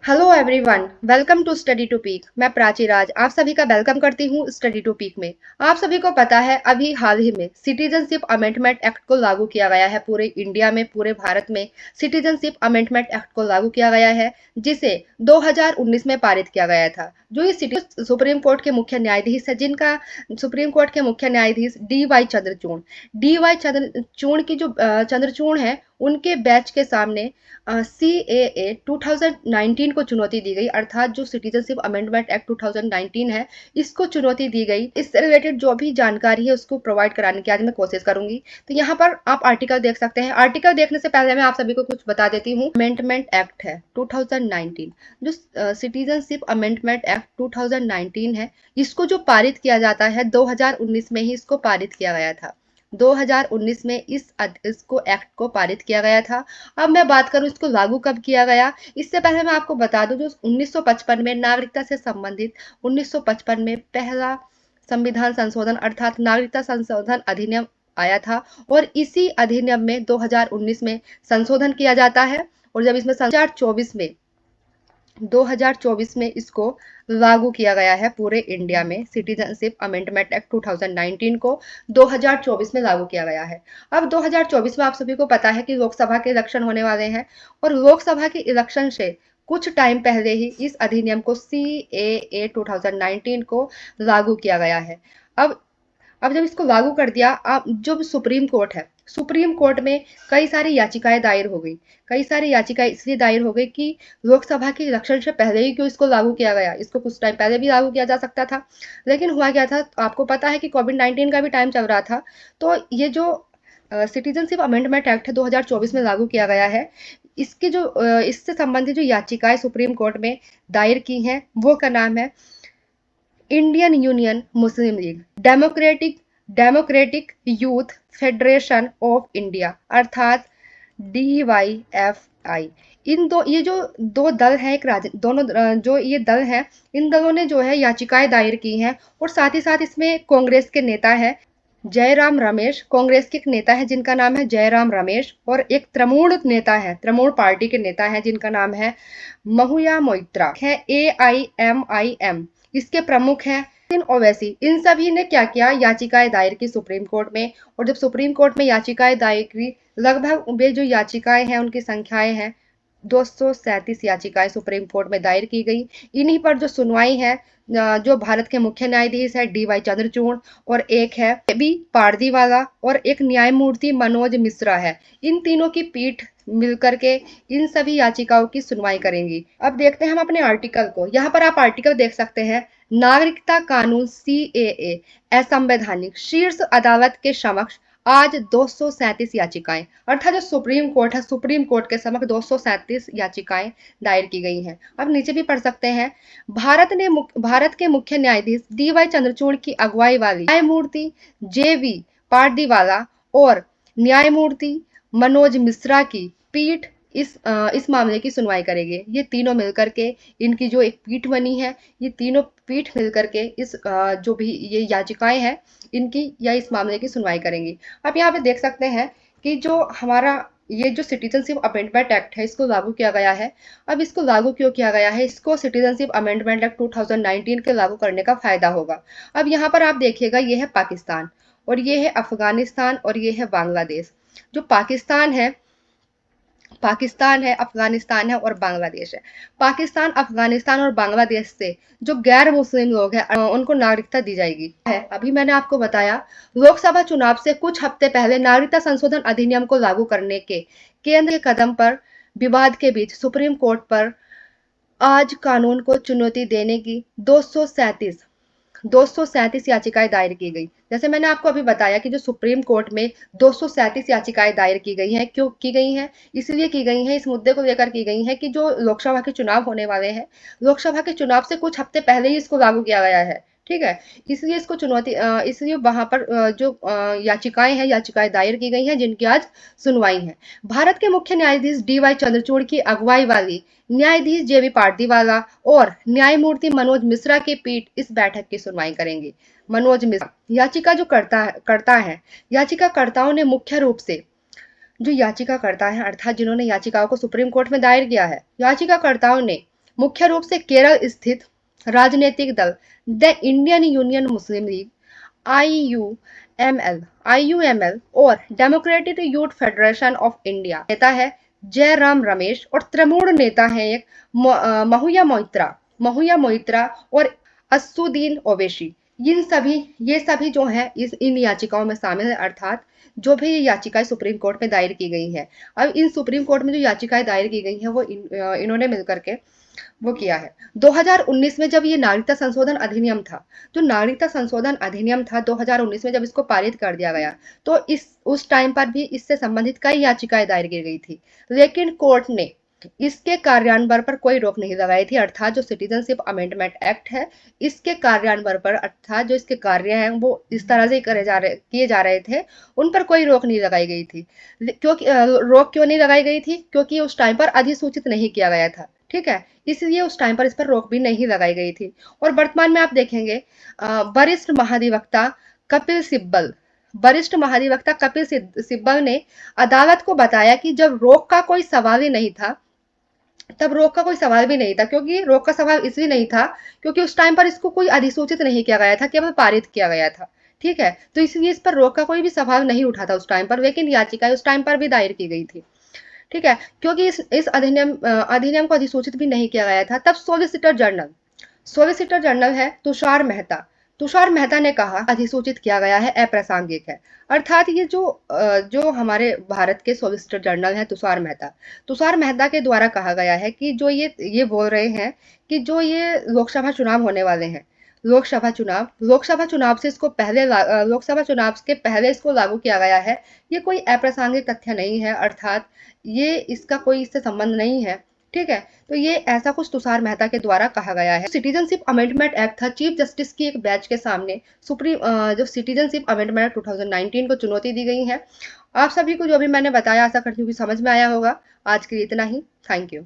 Hello everyone, welcome to study to peak. मैं प्राची राज आप सभी का वेलकम करती हूँ स्टडी टू पीक में। आप सभी को पता है अभी हाल ही में सिटीजनशिप अमेंडमेंट एक्ट को लागू किया गया है। पूरे इंडिया में, पूरे भारत में सिटीजनशिप अमेंडमेंट एक्ट को लागू किया गया है, जिसे 2019 में पारित किया गया था। जो ये सिटी सुप्रीम कोर्ट के मुख्य न्यायाधीश है, जिनका सुप्रीम कोर्ट के मुख्य न्यायाधीश डी वाई चंद्रचूड़ की जो चंद्रचूड़ है, उनके बैच के सामने CAA 2019 को चुनौती दी गई, अर्थात जो सिटीजनशिप अमेंडमेंट एक्ट 2019 है, इसको चुनौती दी गई। इससे रिलेटेड जो भी जानकारी है उसको प्रोवाइड कराने की आज मैं कोशिश करूंगी। तो यहाँ पर आप आर्टिकल देख सकते हैं। आर्टिकल देखने से पहले मैं आप सभी को कुछ बता देती हूँ। अमेंडमेंट एक्ट है 2019, जो सिटीजनशिप अमेंडमेंट एक्ट 2019 है, इसको जो पारित किया जाता है 2019 में ही इसको पारित किया गया था। 2019 में इसको एक्ट को पारित किया गया था। अब मैं बात करूं इसको लागू कब किया गया। इससे पहले मैं आपको बता दूं, जो 1955 में नागरिकता से संबंधित 1955 में पहला संविधान संशोधन अर्थात नागरिकता संशोधन अधिनियम आया था, और इसी अधिनियम में 2019 में संशोधन किया जाता है। और जब इसमें 2024 में इसको लागू किया गया है पूरे इंडिया में। सिटीजनशिप अमेंडमेंट एक्ट 2019 को 2024 में लागू किया गया है। अब 2024 में आप सभी को पता है कि लोकसभा के इलेक्शन होने वाले हैं, और लोकसभा के इलेक्शन से कुछ टाइम पहले ही इस अधिनियम को CAA 2019 को लागू किया गया है। अब जब इसको लागू कर दिया, अब जो सुप्रीम कोर्ट है, सुप्रीम कोर्ट में कई सारी याचिकाएं दायर हो गई। कई सारी याचिकाएं इसलिए दायर हो गई कि लोकसभा के इलेक्शन से पहले ही क्यों इसको लागू किया गया। इसको कुछ टाइम पहले भी लागू किया जा सकता था, लेकिन हुआ क्या था, आपको पता है कि कोविड-19 का भी टाइम चल रहा था। तो ये जो सिटीजनशिप अमेंडमेंट एक्ट है 2024 में लागू किया गया है। इसकी जो इससे संबंधित जो याचिकाएं सुप्रीम कोर्ट में दायर की हैं, वो का नाम है Indian Union Muslim league, democratic Youth Federation of India, अर्थात DYFI। ये जो दो दल हैं, जो ये दल हैं, इन दलों ने जो है याचिकाएं दायर की हैं। और साथ ही साथ इसमें कांग्रेस के नेता है जयराम रमेश, कांग्रेस के एक नेता है जिनका नाम है जयराम रमेश, और एक तृणमूल नेता है, तृणमूल पार्टी के नेता है जिनका नाम है महुया मोइत्रा है। AIMIM इसके प्रमुख हैं ओवैसी। इन सभी ने क्या किया, याचिकाएं दायर की सुप्रीम कोर्ट में। और जब सुप्रीम कोर्ट में याचिकाएं दायर की, लगभग वे जो याचिकाएं हैं उनकी संख्याएं हैं 237 याचिकाएं सुप्रीम कोर्ट में दायर की गई। इन्हीं पर जो सुनवाई है, जो भारत के मुख्य न्यायाधीश है DY चंद्रचूड़, और एक है बी पारदीवाला, और एक न्यायमूर्ति मनोज मिश्रा है। इन तीनों की पीठ मिलकर के इन सभी याचिकाओं की सुनवाई करेंगी। अब देखते हैं हम अपने आर्टिकल को। यहाँ पर आप आर्टिकल देख सकते हैं। नागरिकता कानून CAA असंवैधानिक, शीर्ष अदालत के समक्ष आज 237 याचिकाएं, अर्थात जो सुप्रीम कोर्ट है, सुप्रीम कोर्ट के समक्ष 237 याचिकाएं दायर की गई हैं। अब नीचे भी पढ़ सकते हैं। भारत के मुख्य न्यायाधीश DY चंद्रचूड़ की अगुवाई वाली न्यायमूर्ति JV पारदीवाला और न्यायमूर्ति मनोज मिश्रा की पीठ इस मामले की सुनवाई करेगी। ये तीनों मिलकर के, इनकी जो एक पीठ बनी है, ये तीनों पीठ मिलकर के इस जो भी ये याचिकाएं हैं इनकी या इस मामले की सुनवाई करेंगी। अब यहाँ पे देख सकते हैं कि जो हमारा ये जो सिटीजनशिप अमेंडमेंट एक्ट है, इसको लागू किया गया है। अब इसको लागू क्यों किया गया है, इसको सिटीजनशिप अमेंडमेंट एक्ट 2019 के लागू करने का फायदा होगा। अब यहाँ पर आप देखिएगा, ये है पाकिस्तान, और ये है अफगानिस्तान, और ये है बांग्लादेश। जो पाकिस्तान है, अफगानिस्तान है और बांग्लादेश है। पाकिस्तान, अफगानिस्तान और बांग्लादेश से जो गैर मुस्लिम लोग हैं उनको नागरिकता दी जाएगी है। अभी मैंने आपको बताया, लोकसभा चुनाव से कुछ हफ्ते पहले नागरिकता संशोधन अधिनियम को लागू करने के केंद्र के कदम पर विवाद के बीच सुप्रीम कोर्ट पर आज कानून को चुनौती देने की 237 याचिकाएं दायर की गई। जैसे मैंने आपको अभी बताया कि जो सुप्रीम कोर्ट में 237 याचिकाएं दायर की गई हैं, क्यों की गई हैं, इसलिए की गई हैं, इस मुद्दे को लेकर की गई हैं कि जो लोकसभा के चुनाव होने वाले हैं, लोकसभा के चुनाव से कुछ हफ्ते पहले ही इसको लागू किया गया है। ठीक है, इसलिए इसको इसलिए वहां पर जो याचिकाएं हैं, याचिकाएं दायर की गई हैं जिनकी आज सुनवाई है। भारत के मुख्य न्यायाधीश DY चंद्रचूड़ की अगुवाई वाली न्यायाधीश JV पारदीवाला और न्यायमूर्ति मनोज मिश्रा की पीठ इस बैठक की सुनवाई करेंगी। मनोज मिश्रा याचिका जो करता है, याचिकाकर्ताओं ने मुख्य रूप से, जो याचिकाकर्ता है अर्थात जिन्होंने याचिकाओं को सुप्रीम कोर्ट में दायर किया है, याचिकाकर्ताओं ने मुख्य रूप से केरल स्थित राजनीतिक दल the Indian Union Muslim League IUML और Democratic Youth Federation of India नेता है जयराम रमेश और तृणमूल नेता है एक महुया मोइत्रा और असुद्दीन ओवैसी। ये सभी जो है इस इन याचिकाओं में शामिल है, अर्थात जो भी ये याचिकाएं सुप्रीम कोर्ट में दायर की गई है। अब इन सुप्रीम कोर्ट में जो याचिकाएं दायर की गई हैं वो इन्होंने मिलकर के वो किया है। 2019 में जब ये नागरिकता संशोधन अधिनियम था, जो नागरिकता संशोधन अधिनियम था 2019 में जब इसको पारित कर दिया गया, तो इस उस टाइम पर भी इससे संबंधित कई याचिकाएं दायर की गई थी, लेकिन कोर्ट ने इसके कार्यान्वयन पर कोई रोक नहीं लगाई थी। अर्थात जो सिटीजनशिप अमेंडमेंट एक्ट है, इसके कार्यान्वयन पर, अर्थात जो इसके कार्य हैं वो इस तरह से किए जा रहे थे, उन पर कोई रोक नहीं लगाई गई थी। क्योंकि रोक क्यों नहीं लगाई गई थी? क्योंकि उस टाइम पर अधिसूचित नहीं किया गया था, ठीक है, इसलिए उस टाइम पर इस पर रोक भी नहीं लगाई गई थी। और वर्तमान में आप देखेंगे वरिष्ठ महाधिवक्ता कपिल सिब्बल सिब्बल ने अदालत को बताया कि जब रोक का कोई सवाल ही नहीं था, तब रोक का कोई सवाल भी नहीं था, क्योंकि रोक का सवाल इसलिए नहीं था क्योंकि उस टाइम पर इसको कोई अधिसूचित नहीं किया गया था, केवल पारित किया गया था, ठीक है, तो इसलिए इस पर रोक का कोई भी सवाल नहीं उठा था उस टाइम पर, लेकिन याचिकाएं उस टाइम पर भी दायर की गई थी, ठीक है, क्योंकि इस अधिनियम को अधिसूचित भी नहीं किया गया था। तब सोलिसिटर जनरल है तुषार मेहता ने कहा अधिसूचित किया गया है, अप्रासंगिक है। अर्थात ये जो हमारे भारत के सॉलिसिटर जनरल हैं तुषार मेहता के द्वारा कहा गया है कि जो ये बोल रहे हैं कि जो ये लोकसभा चुनाव होने वाले हैं, लोकसभा चुनाव से इसको पहले लोकसभा चुनाव के पहले इसको लागू किया गया है, ये कोई अप्रासंगिक तथ्य नहीं है, अर्थात ये इसका कोई इससे संबंध नहीं है, ठीक है, तो ये ऐसा कुछ तुषार मेहता के द्वारा कहा गया है। सिटीजनशिप अमेंडमेंट एक्ट था, चीफ जस्टिस की एक बैच के सामने जो सिटीजनशिप अमेंडमेंट 2019 को चुनौती दी गई है। आप सभी को जो भी मैंने बताया, आशा करती हूँ कि समझ में आया होगा। आज के लिए इतना ही, थैंक यू।